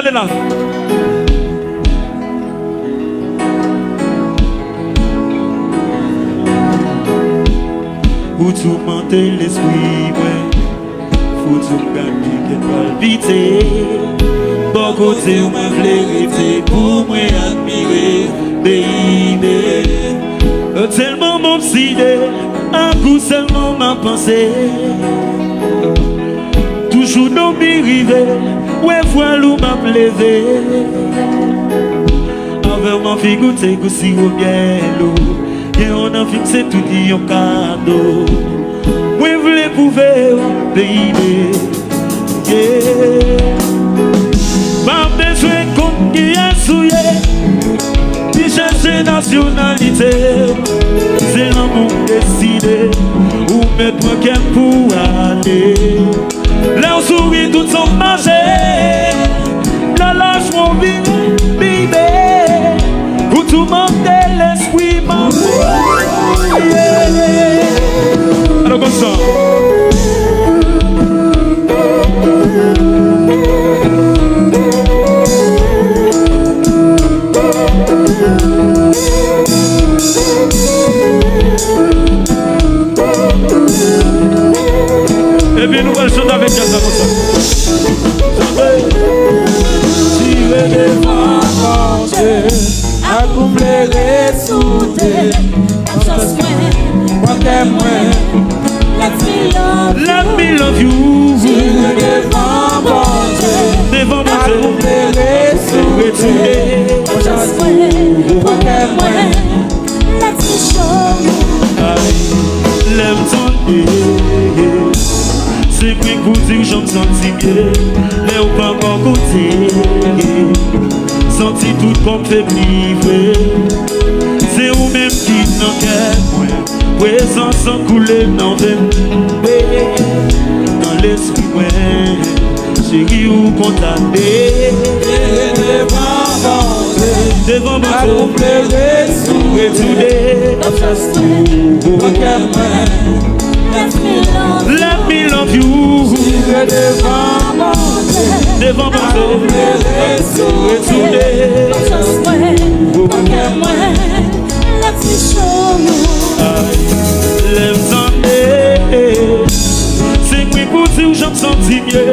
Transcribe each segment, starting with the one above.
Regardez là. Pour tout monter l'esprit, faut tout garder qu'elle va vite. Bon côté, on m'a vérité pour moi admirer, baby. Tellement m'obsédé, un coup seulement ma pensée. Toujours dans mes rivets, ouais, voilà où m'a levé. Avec ma fille goûter, goûter au bien l'eau. Et on a fixé tout dit un cadeau. Moi je voulais prouver, baby. Yeah. Pas besoin qu'on y a souillé. Puis chercher nationalité. C'est l'amour décidé. Ou mettre moi qu'un pour aller. Là on sourit tout son marché. Là lâche mon vie, baby. Pour tout monter l'esprit, mon yeah. Alors comme ça. Et puis nous allons chanter avec ça comme ça. Tirer devant manger, accomplir les soudés. Let me love you. Tirer devant manger, Devant manger. accomplir les soudés. Lève ton nez. C'est plus pour dire que je me sens bien. Lève pas mon côté. Senti tout comme fait vivre. C'est vous-même qui n'en qu'est moins. Présence sans couler dans le dans l'esprit, ouais. Chérie ou condamné. Devant mon accomplir les soudés. Let me love you. Devant mon c'est moi pour dire que je me sens mieux.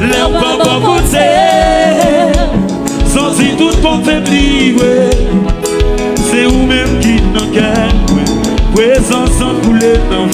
Lève pas mon côté. Senti tout qu'on fait vivre. C'est vous-même qui n'en gagne. Présence sans couler dans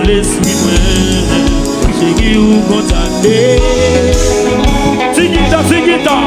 l'esprit. Chérie ou condamné. Tigita, tigita.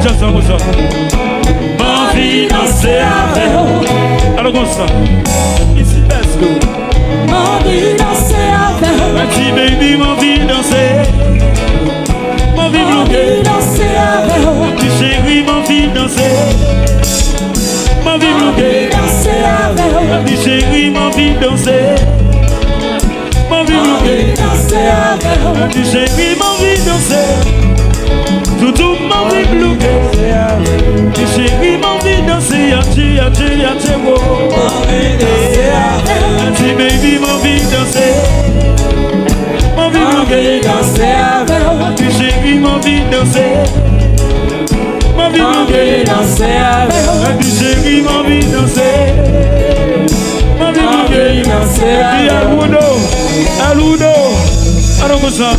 déjà ça, comme ça. Ma vie danser avec vous. Alors comme ça. Ici, let's go. Ma vie danser avec vous. Ma petite baby, ma vie danser. Ma vie bloquée. Danser avec vous. Ma petite chérie, ma vie danser. Ma vie bloquée. Danser avec vous. Ma petite chérie, ma vie danser. Ma vie bloquée. Danser avec vous. Ma petite chérie, ma vie danser. Tout ma vie bloquée. Ma chérie, ma vie danser. Yaché, wo. Ma petite baby, ma vie danser. Ma vie bloquée. Danser avec vous. Ma petite chérie, ma vie danser. Ma vie bloquée. Danser avec vous. Ma petite chérie, ma vie danser. Ma vie bloquée. Et puis Aludo. Alors comme ça.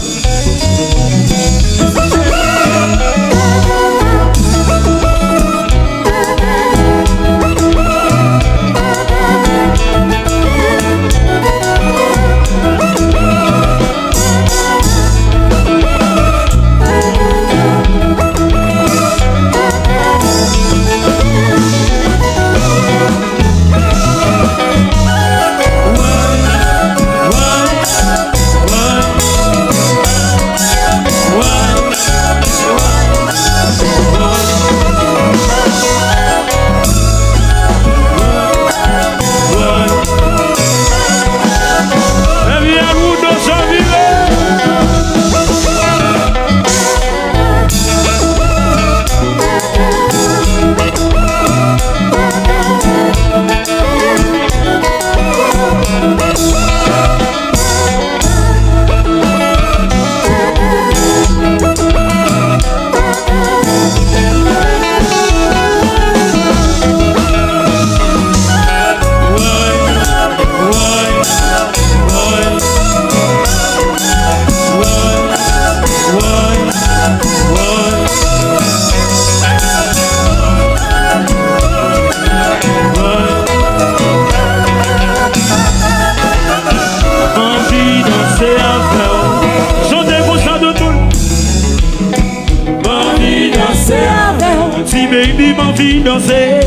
Baby, ma vie danser,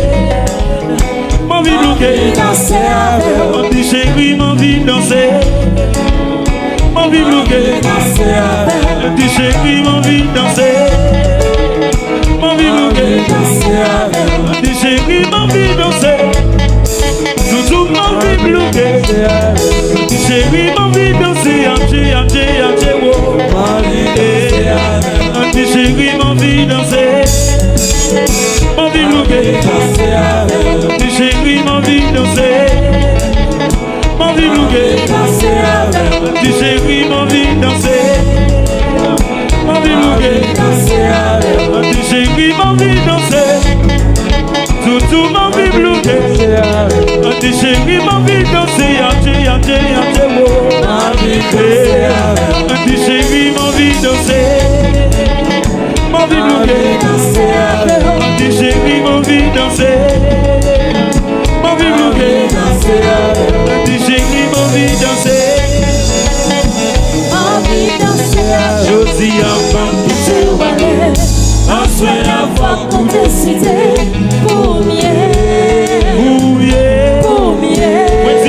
ma vie bloquée. Ma petite chérie, ma vie danser, ma vie bloquée. Ma petite chérie, ma vie danser, ma vie bloquée. Ma petite chérie, ma vie danser, tout ma vie bloquée. Ma petite chérie, ma vie danser, yaché, wo. Ma petite chérie, ma vie danser. Ma vie bloquée, ma petite chérie, ma vie danser. Ma vie bloquée, ma petite chérie, ma vie danser. Ma vie bloquée, ma petite chérie, ma vie danser. Tout ma vie bloquée, ma petite chérie, ma vie danser. Yaché, wo. Ma petite chérie, ma vie danser. Ma vie bloquée, ma petite chérie, ma vie danser. Ma vie bloquée, ma petite chérie, ma vie danser. Je dis à ma petite Ensuite, avant qu'on décide pour mieux. Oui,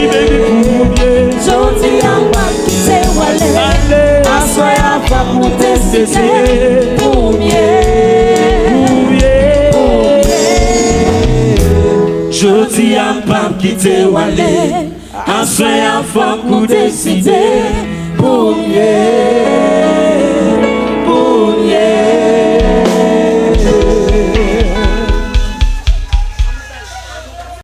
baby, pour mieux. Je dis à ma petite ensuite, avant qu'on décide pour mieux. Je dis à pas quitter Walé, ensuite avant qu'on décide pour